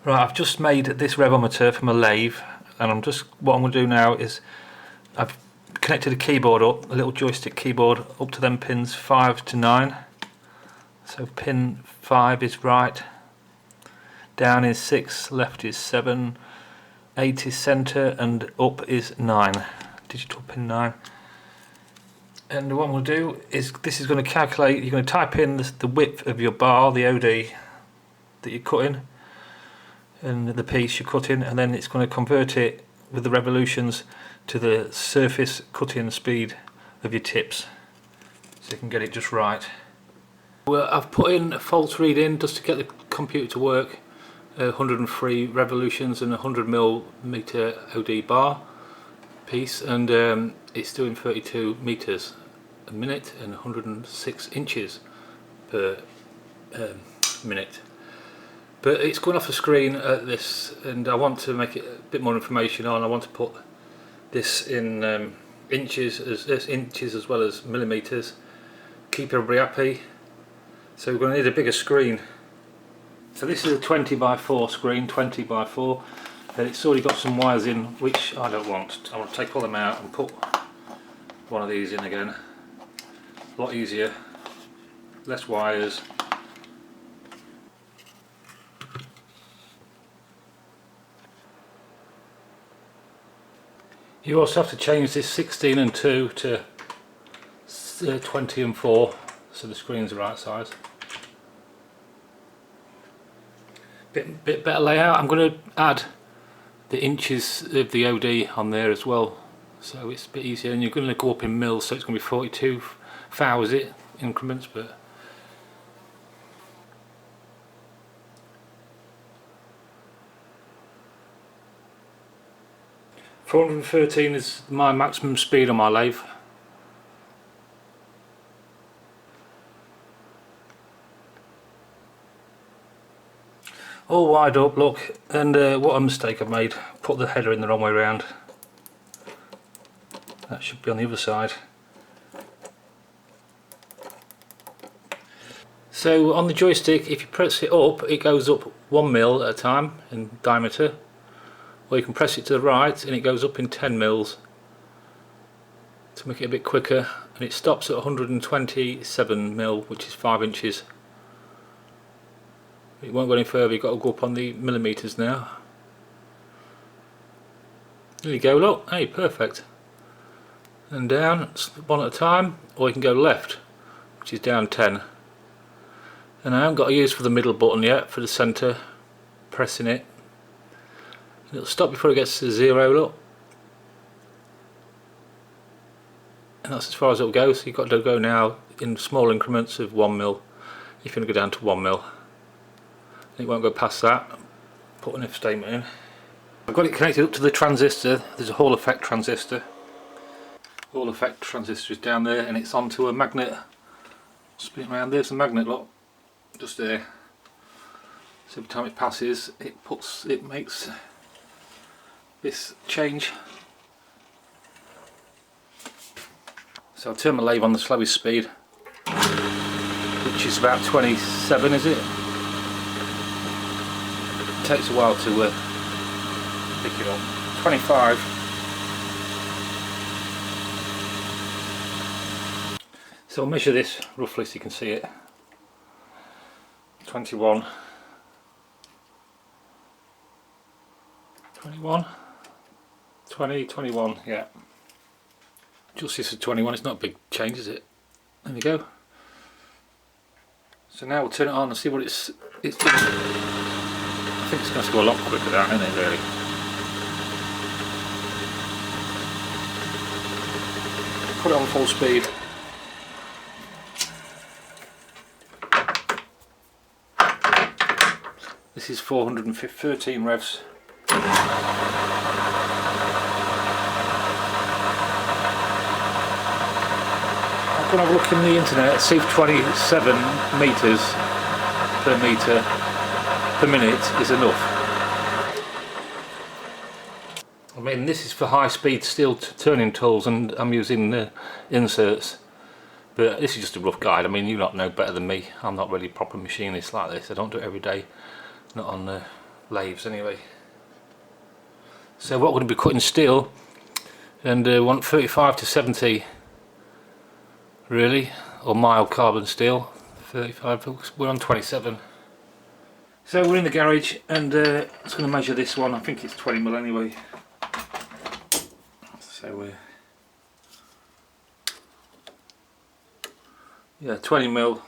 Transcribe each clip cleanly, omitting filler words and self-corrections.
Right, I've just made this revometer from a lathe, and what I'm going to do now is I've connected a keyboard up, a little joystick keyboard up to them pins 5 to 9. So pin 5 is right, down is 6, left is 7, 8 is centre, and up is 9, digital pin 9. And what I'm going to do is, this is going to calculate, you're going to type in the width of your bar, the OD that you're cutting, and the piece you're cutting, and then it's going to convert it with the revolutions to the surface cutting speed of your tips, so you can get it just right. Well, I've put in a false read in just to get the computer to work, 103 revolutions and a 100mm OD bar piece, and it's doing 32 meters a minute and 106 inches per minute. But it's going off the screen at this, and I want to make it a bit more information on. I want to put this in inches as well as millimeters. Keep everybody happy. So we're going to need a bigger screen. So this is a 20 by 4 screen, 20 by 4, and it's already got some wires in which I don't want. I want to take all them out and put one of these in again. A lot easier, less wires. You also have to change this 16 and 2 to 20 and 4, so the screen's the right size. Bit better layout. I'm going to add the inches of the OD on there as well, so it's a bit easier, and you're going to go up in mils, so it's going to be 42 thou increments, but .413 is my maximum speed on my lathe. All wired up, look, and what a mistake I've made. Put the header in the wrong way around. That should be on the other side. So on the joystick, if you press it up, it goes up 1 mil at a time in diameter. Or you can press it to the right and it goes up in 10 mils to make it a bit quicker, and it stops at 127 mil, which is 5 inches. It won't go any further, you've got to go up on the millimeters now. There you go, look, hey, perfect. And down, one at a time, or you can go left, which is down 10. And I haven't got a use for the middle button yet, for the centre, pressing it. It'll stop before it gets to 0, look. And that's as far as it'll go, so you've got to go now in small increments of 1 mil if you're going to go down to 1 mil. And it won't go past that. Put an if statement in. I've got it connected up to the transistor. There's a Hall effect transistor. Hall effect transistor is down there, and it's onto a magnet. Spin it around, there's a magnet, look. Just there. So every time it passes, it makes this change. So I'll turn my lathe on the slowest speed, which is about 27, is it? It takes a while to pick it up. 25. So I'll measure this roughly so you can see it. 21. 21. 20, 21, yeah. Just this is 21, it's not a big change, is it? There we go. So now we'll turn it on and see what it's doing. I think it's going to go a lot quicker down, isn't it, really? Put it on full speed. This is 413 revs. I'm going to have a look in the internet, see if 27 meters per meter per minute is enough. I mean, this is for high speed steel turning tools, and I'm using the inserts, but this is just a rough guide. I mean, you lot know better than me. I'm not really a proper machinist like this. I don't do it every day, not on lathes anyway. So what we're going to be cutting steel, and want 35 to 70 really, or mild carbon steel. 35, we're on 27. So we're in the garage, and I was going to measure this one. I think it's 20mm anyway. So we're, yeah, 20mm.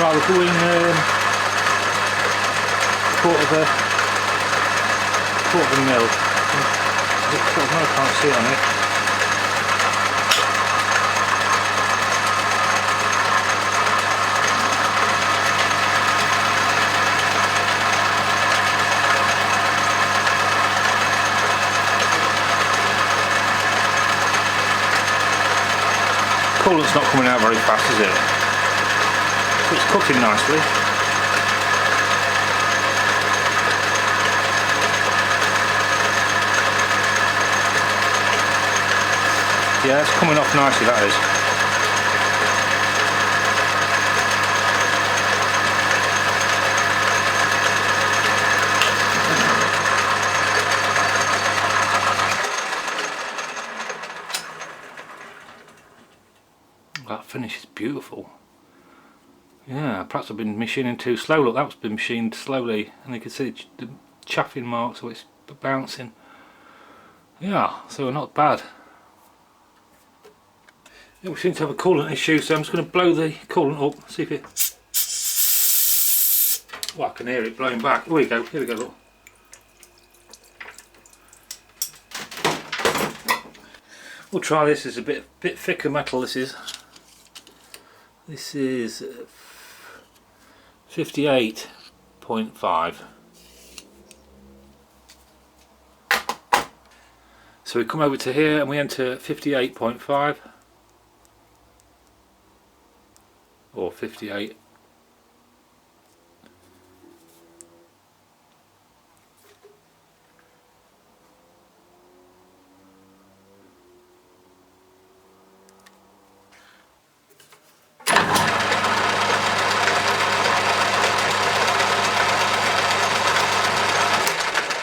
Right, we're going quarter of a mil. I can't see on it. Coolant's not coming out very fast, is it? It's cooking nicely. Yeah, it's coming off nicely, that is. That finish is beautiful. Yeah, perhaps I've been machining too slow. Look, that's been machined slowly, and you can see the chaffing mark, so it's bouncing. Yeah, so not bad. Yeah, we seem to have a coolant issue, so I'm just going to blow the coolant up, see if it... Well, I can hear it blowing back. Here we go, look. We'll try this. It's a bit thicker metal, this is. This is 58.5. So we come over to here and we enter 58.5 or 58.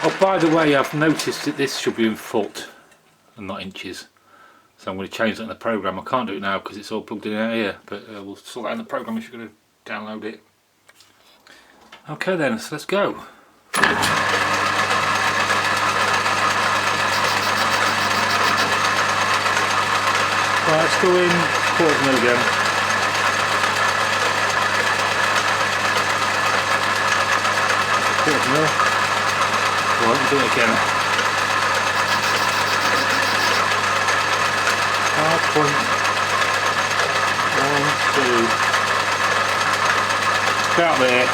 Oh, by the way, I've noticed that this should be in foot and not inches, so I'm going to change that in the program. I can't do it now because it's all plugged in out here, but we'll sort that in the program if you're going to download it. Okay then, so let's go. Right, let's go in quarter mil again. Quarter mil. Well, let me do it again. 5.12. About there.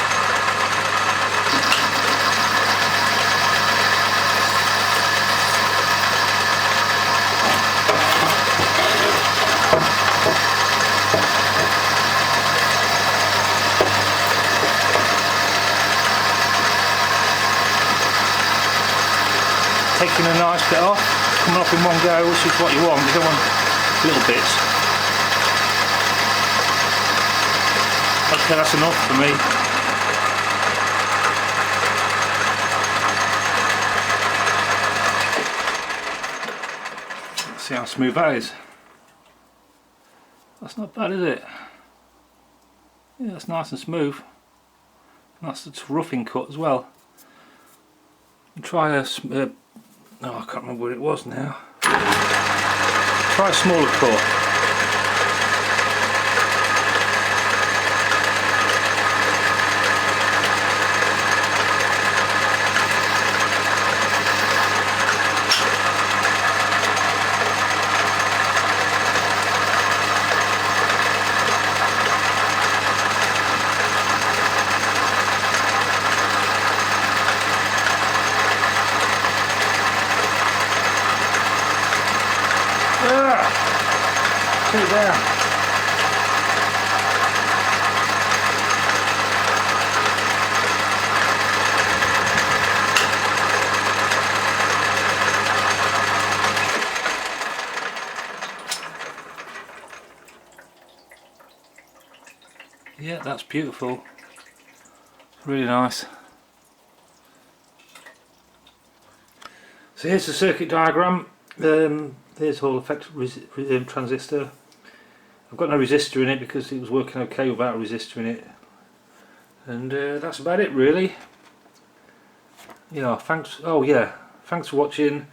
Taking a nice bit off, coming off in one go, which is what you want. You don't want little bits. Okay, that's enough for me. Let's see how smooth that is. That's not bad, is it? Yeah, that's nice and smooth. That's a roughing cut as well. And try a oh, I can't remember what it was now. Try a smaller cut. Put it down. Yeah, that's beautiful. Really nice. So here's the circuit diagram. There's Hall effect transistor. I've got no resistor in it because it was working okay without a resistor in it. And that's about it really. Yeah, thanks. Oh yeah, thanks for watching.